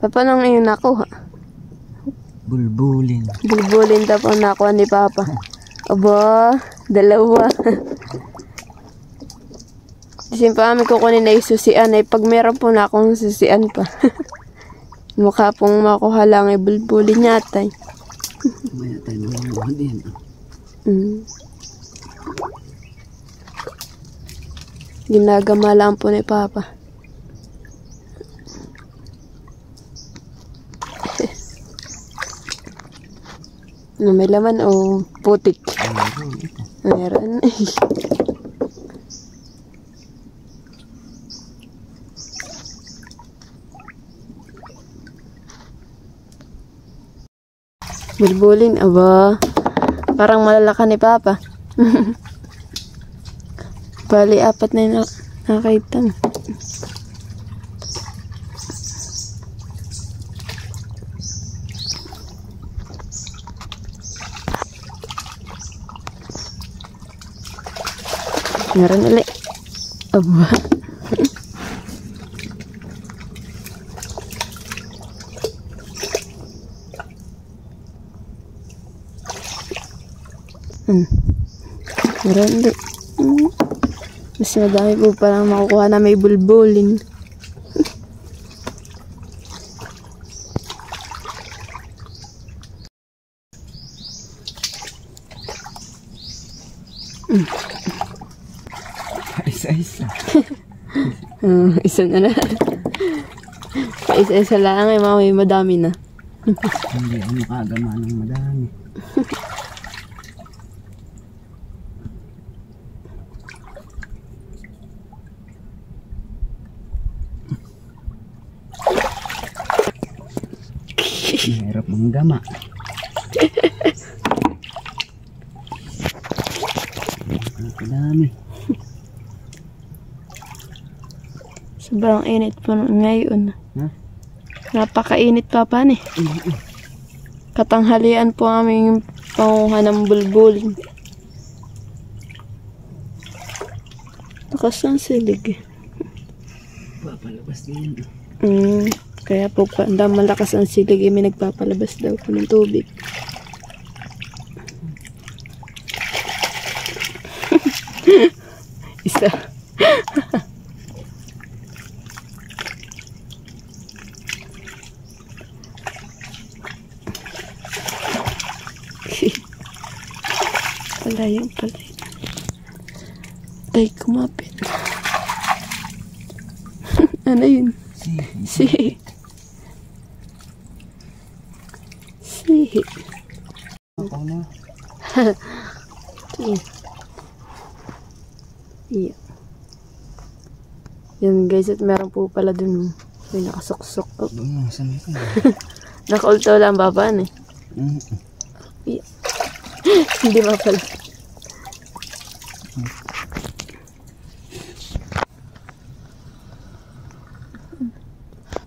Paano yung nakuha? Bulbulin. Bulbulin daw po nakuha ni Papa. Aba, dalawa. Kasi pa kami kukunin na isusian ay pag meron po na akong susian pa. Mukha pong makuha lang ay bulbulin yata. Maya tayo mga din. Ginagama lang po ni Papa. May laman o putik? Meron. Bulbulin, aba. Parang malalaka ni Papa. Bali, 4 na yung nakita mo. Meron ulit. Aba. Meron ulit. Mas madami po palang makukuha na may bulbulin. Isa-isa. Isa na na. Isa-isa lang ay may madami na. Hindi ako makagama ng madami. Mahirap manggama. Dami. Sobrang init po ngayon. Huh? Napakainit pa pa ni. Katanghalian po aming panguha ng bulbulin. Lakas ng silig. Papalabas din. Kaya po malakas ang silig, may nagpapalabas daw po ng tubig. Isa. Palayo. Tay, kumapit. Ano yun? Sihi. Ako na. Iya. Yan guys, at meron po pala dun. May nakasuksok. Nakaulto lang babaan eh. Iya. Hindi ba pala?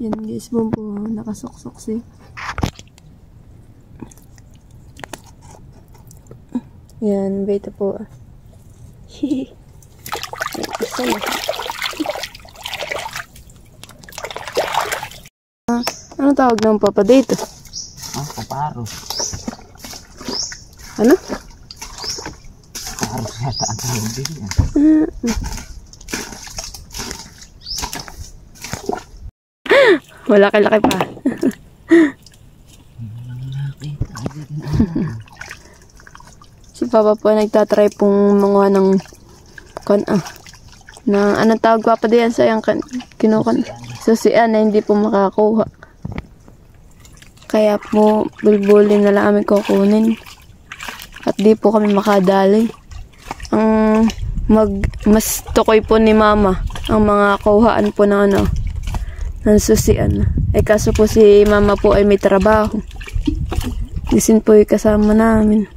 Yan guys, po nakasuksok siya. Yan, beta po. Hihi. Gusto mo. Ano tawag ng Papa dito? Kaparo. Ano? Kaparo yata ang tawag dito. Malaki-laki pa. Si Papa po nagtatry pong mga ng anong tawag pa diyan sa yung kinukan susian na hindi po makakuha. Kaya po bulbulin na lang kami kukunin. At di po kami makadali. Ang mas tukoy po ni Mama ang mga kuhaan po na ng susian. Kaso po si Mama po ay may trabaho. Isin po yung kasama namin.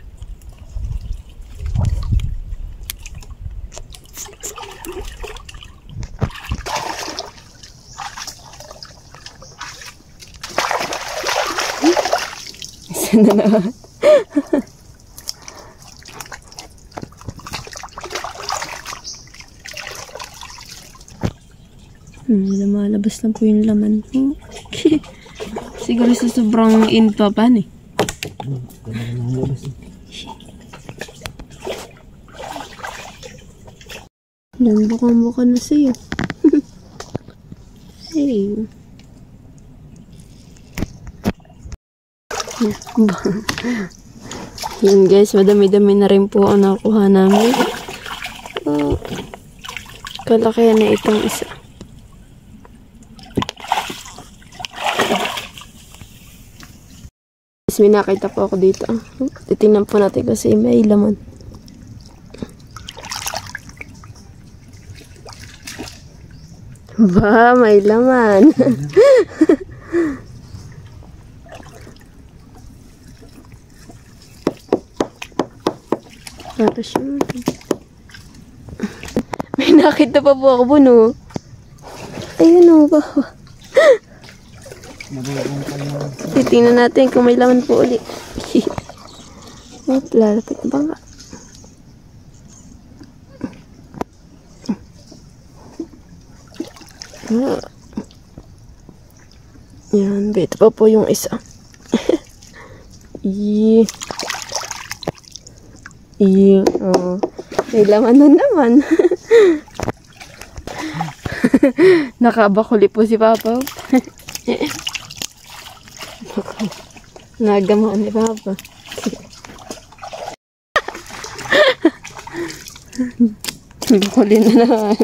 Isin na naman. Lumalabas lang po yung laman po. Siguro sa sobrang inpa pa ni. Talaga nang labas eh. Buka na sa'yo. Hey. Yun guys, madami-dami na rin po ang nakuha namin. Kalaki na itong isa. May nakita po ako dito. Titingnan po natin kasi may laman. Ba, may laman. May nakita pa po ako no. Ayun o ba. Titingnan natin kung may laman po ulit. Lalapit na ba nga? Yan, ito pa po yung isa. Oh, may laman na naman. Nakabakuli po si Papa. Nagamaan ni Papa. Bakuli na naman.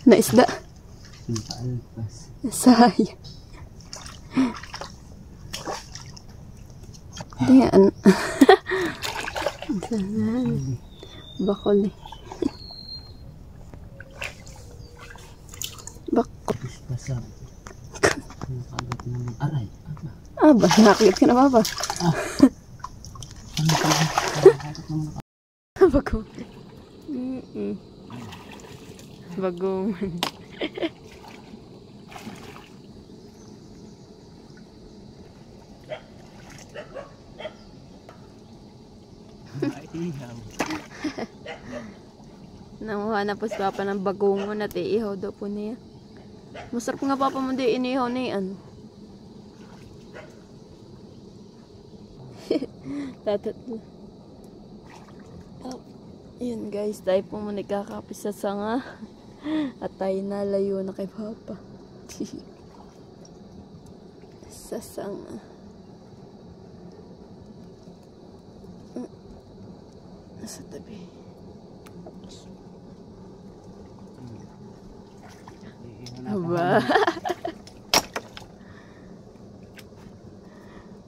Na isda. Sayang. Ayan. Bakol eh. Bakol. Basag. Nakagat ng aray. Aba, nakakit ka na ba ba? Bagong. Bagong. Nanguha na po si Papa ng bagongon at iihaw daw po niya. Masarap nga Papa mo di inihaw na yan. Tatatlo. Oh, yun guys, tayo po muna kakapis sa sanga. At tayo nalayo na kay Papa. Sa sanga. Nasa tabi. Aba.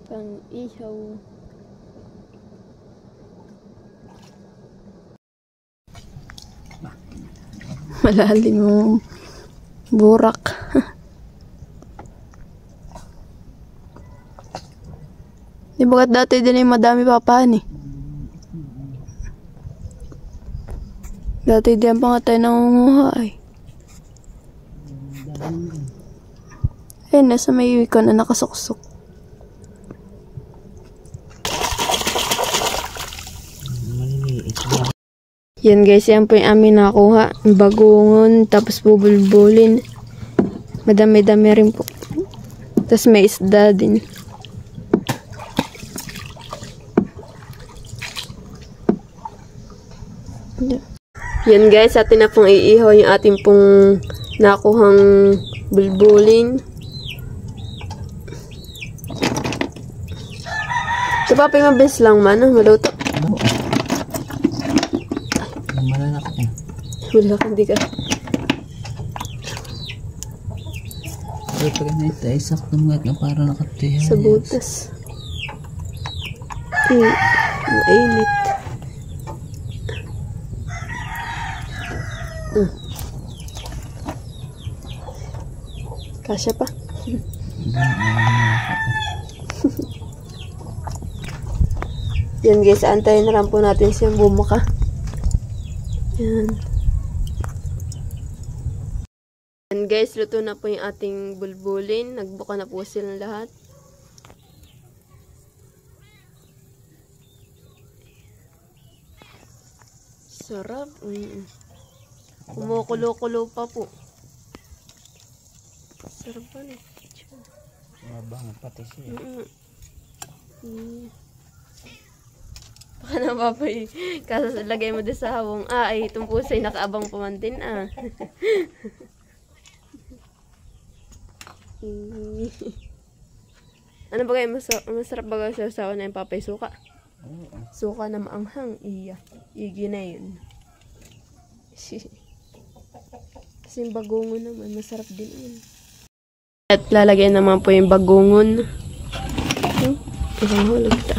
Pang-ihaw. Malalim yung burak. Di bagat dati din yung madami papahan eh. Dati din pa nga tayo nangunguha eh. Ayun, nasa may iwi ko na nakasuksok. Yan guys, yan po yung amin nakuha. Bagungon, tapos bubulbulin. Madami-dami rin po. Tapos may isda din. Yan guys, atin na pong iihaw yung ating pong nakuhang bulbulin. So, Papa, yung mabilis lang man, maluto. Malalaki eh. Wala ka, hindi ka. Pero pag ganito ay sakto mga na para nakatiyan. Sa butas. Mainit. Kasya pa. Yan guys, antayin na lang po natin siyang bumuka. Yan. Yan guys, luto na po yung ating bulbulin. Nagbuka na po silang lahat. Sarap. Kumukulo-kulo pa po. Sarap pa rin. Mabangat pati siya. Baka napapay. Kaso lagay mo doon sa hawong. Ay, itong pusay nakaabang pamantin Ano ba kayo? Masarap ba kayo sa usawa na yung papay suka? Suka na maanghang. Igi na yun. Kasi yung bagungon naman, masarap din yun. At lalagay naman po yung bagungon. Isang hulog ta.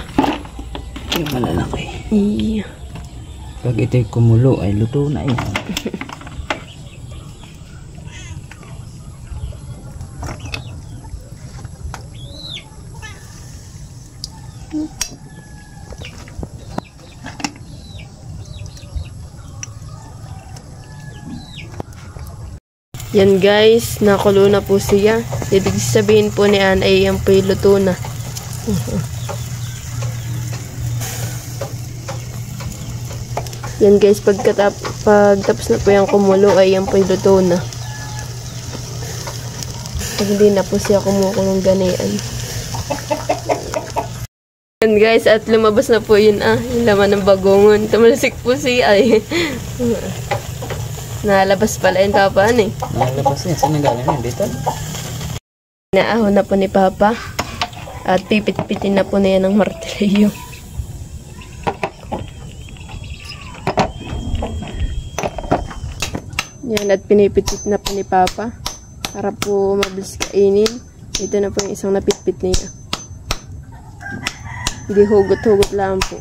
Yung malalaki. Iya. Pag ito'y kumulo ay luto na yun. Yan guys, nakulo na po siya. Ibig sabihin po ni Ann ay yan po yung luto na. Yan guys, pagtapos na po yung kumulo ay yan po yung luto na. Pag hindi na po siya kumukulong ganyan. Yan guys, at lumabas na po yun yung laman ng bagongon. Tumalasik po siya ay. Nalabas pala yung tapaan Nalabas niya. Saan nagaling yun? Dito? Naahon na po ni Papa. At pipit-pitin na po na yan ng martilyo. Yan, at pinipitit na po ni Papa. Para po mabilis kainin. Ito na po yung isang napitpit niya. Hindi hugot-hugot lang po.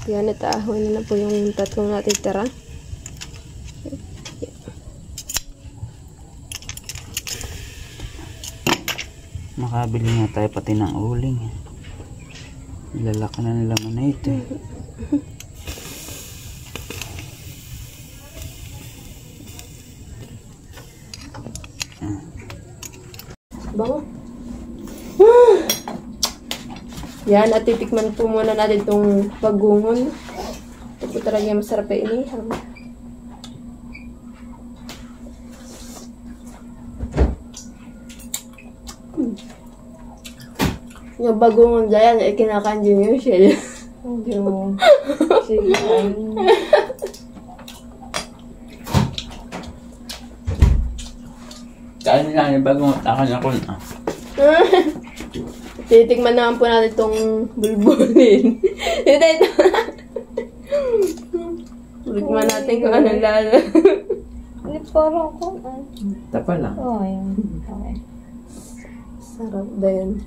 Yan, itaahon na po yung tatlong natin tara. Makabili nga tayo pati ng uling. Ilalaki na nila man na ito. Bango. Yan, at titikman po muna natin itong bagungon. Ito po talaga masarap na iniham. Yung bagungon dyan, ay kinakain din yung shell. Yung Kaya nila yung bagong takan ako na. Titikman naman po natin itong bulbulin. Ito. Titikman natin kung anong lalo. Hindi parang kung Tapa lang. Oo, yun. Okay. Sarap din.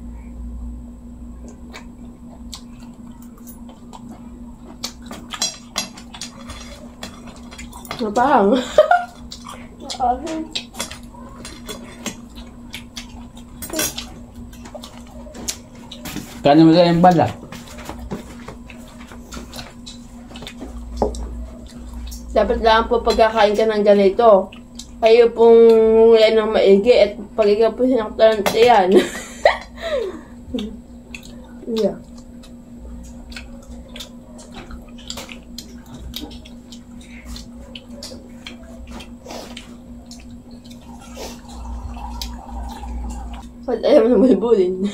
Mapahang. Okay. Kaya mo yung bala. Dapat lang po pagkakain ka ng ganito. Kayo pong ngulay ng maigi at pag ikaw po sinaktan yan. Yeah. Ba't ayaw mo na bulbulin?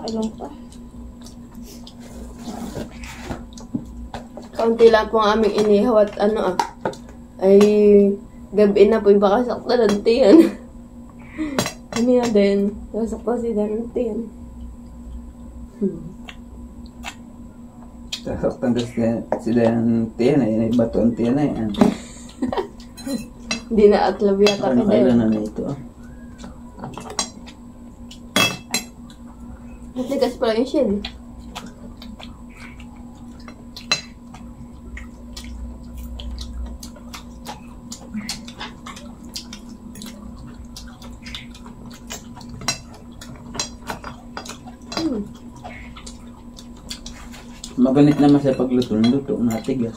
Ilang pa. Kaunti lang po ang aming inihaw at ay gabi na po yung baka sakta ng tiyan. Ano yan din? Nasakta sila ng tiyan. Sasaktan kasi sila ng tiyan ay bato ang tiyan ay. Hindi na atlaw yata Ano ka kailan din. na ito ah? Matigas pala yung shell. Maganit naman sa pagluto, luto na tigas.